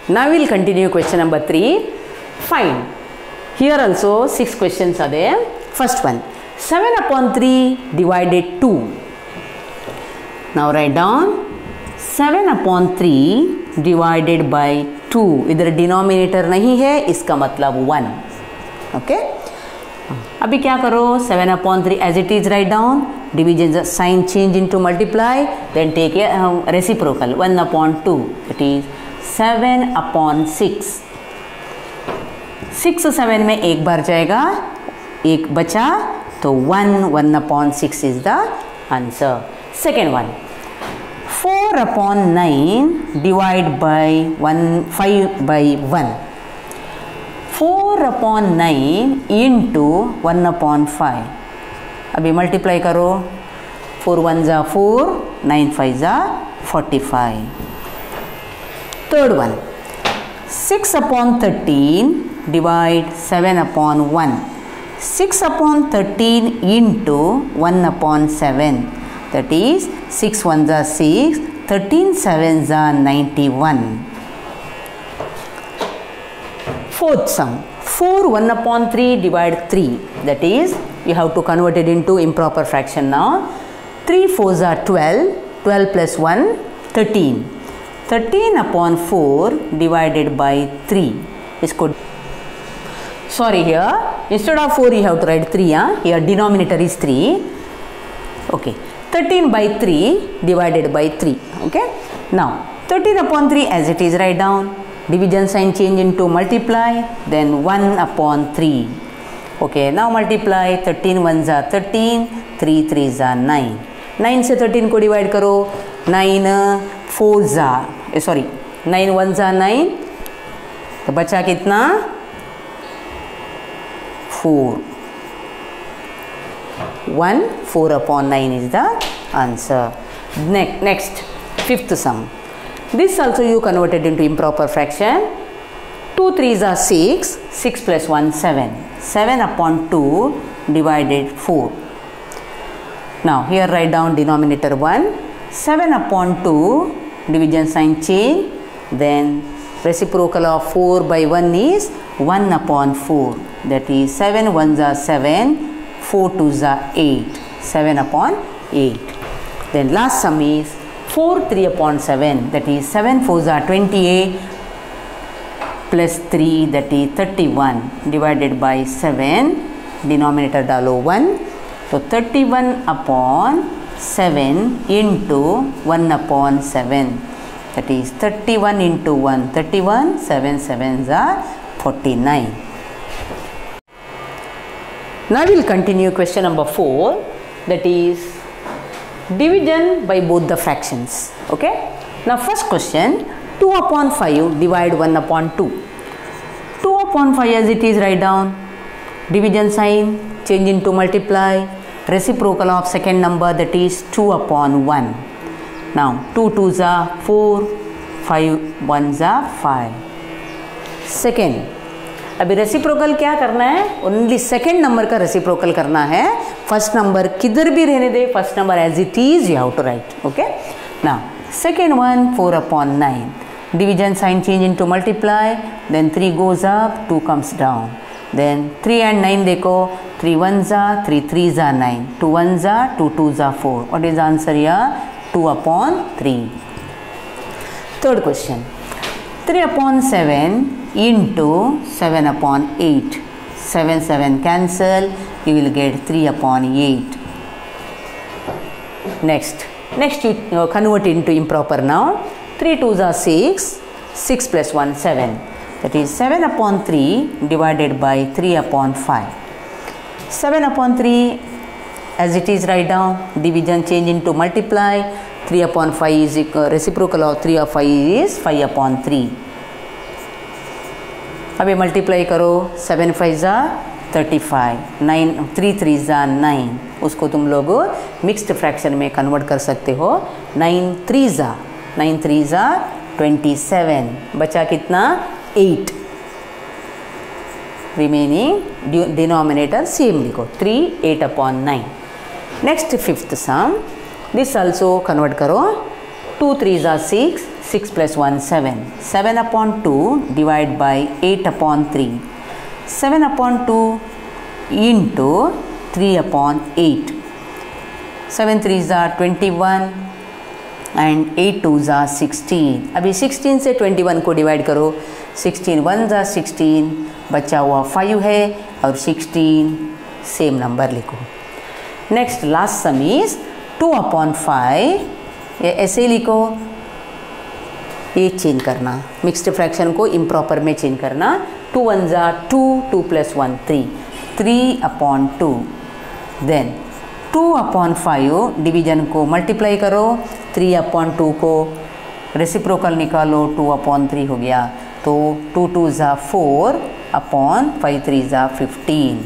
Now we will continue question number 3. Find. Here also 6 questions are there. First one, 7 upon 3 divided 2. Now write down 7 upon 3 divided by 2. इधर denominator नहीं है, इसका मतलब 1. Okay, अभी क्या करो, 7 upon 3 as it is write down, division sign change into multiply, then take a reciprocal 1 upon 2, it is 7 upon 6. 6 7 में एक बार जाएगा, एक बचा, तो 1 upon 6 is the answer. Second one, 4 upon 9 divide by 5 by 1. 4 upon 9 into 1 upon 5. अभी multiply करो, 4 1 जा 4, 9 5 जा 45. Third one, 6 upon 13 divide 7 upon 1. 6 upon 13 into 1 upon 7. That is 6 1 जा 6, 13 7 जा 91. Fourth sum, 4 1 upon 3 divide 3. That is, you have to convert it into improper fraction now. 3 4s are 12, 12 plus 1, 13. 13 upon 4 divided by 3. इसको, sorry, here instead of 4 you have to write 3. Here denominator is 3. Okay, 13 by 3 divided by 3. Okay, now 13 upon 3 as it is write down. Division sign change into multiply, then 1 upon 3. Okay, now multiply, 13 1s are 13, 3 3s are 9. 9 से 13 को divide करो, 9 4s are, sorry, 9 1s are 9, तो बचा कितना, 4. 1 4 upon 9 is the answer. Next, fifth sum. This also you converted into improper fraction. 2 3s are 6, 6 plus 1 7. 7 upon 2 divided 4. Now here write down denominator 1. 7 upon 2, division sign change. Then reciprocal of 4 by 1 is 1 upon 4. That is 7 1s are 7, 4 2s are 8. 7 upon 8. Then last sum is 4 3 upon 7, that is 7 4s are 28 plus 3, that is 31 divided by 7, denominator डालो 1, तो 31 upon 7 into 1 upon 7, that is 31 into 1, 31, 7 7s are 49. Now we will continue question number 4, that is division by both the fractions. Okay, now first question, 2 upon 5 divide 1 upon 2. 2 upon 5 as it is write down, division sign change into multiply, reciprocal of second number, that is 2 upon 1. Now 2 2s are 4, 5 1s are 5. Second, अभी reciprocal क्या करना है, only second number का reciprocal करना है. First number किधर भी रहने दे, first number as it is you have to write. Okay, now second one 4 upon 9, division sign change into multiply, then 3 goes up, 2 comes down, then 3 and 9 देखो, 3 1s are 3 3s are 9, 2 1s are 2 2s are 4. What is the answer here? 2 upon 3. Third question, 3 upon 7 into 7 upon 8. 7 7 cancel, you will get 3 upon 8. Next you convert into improper now. 3 2s are 6, 6 plus 1 7. That is 7 upon 3 divided by 3 upon 5. 7 upon 3 as it is write down, division change into multiply, 3 upon 5 is reciprocal of 3 of 5 is 5 upon 3. अभी multiply करो, 7 5 जा 35, 9 3 3 जा 9. उसको तुम लोग mixed fraction में convert कर सकते हो. 9 3 जा 27, बचा कितना 8. रिमेनिंग डिनोमिनेटर सेम लिखो, 3 8 upon 9. Next fifth some, this also convert करो. 2 3 जा 6, 6 plus 1 7, 7 upon 2 divide by 8 upon 3, 7 upon 2 into 3 upon 8, 7 3s are 21 and 8 2s are 16. अभी 16 से 21 को डिवाइड करो, 16 1s are 16, बचा हुआ 5 है और 16 सेम नंबर लिखो. Next last some is 2 upon 5, ये ऐसे लिखो, ये चेंज करना, मिक्स्ड फ्रैक्शन को इम्प्रॉपर में चेंज करना. 2 1s are 2, 2 plus 1 3, 3 upon 2. Then 2 upon 5 division को मल्टीप्लाई करो, 3 upon 2 को रेसिप्रोकल निकालो, 2 upon 3 हो गया. तो 2 2s are 4 upon 5 3s are 15.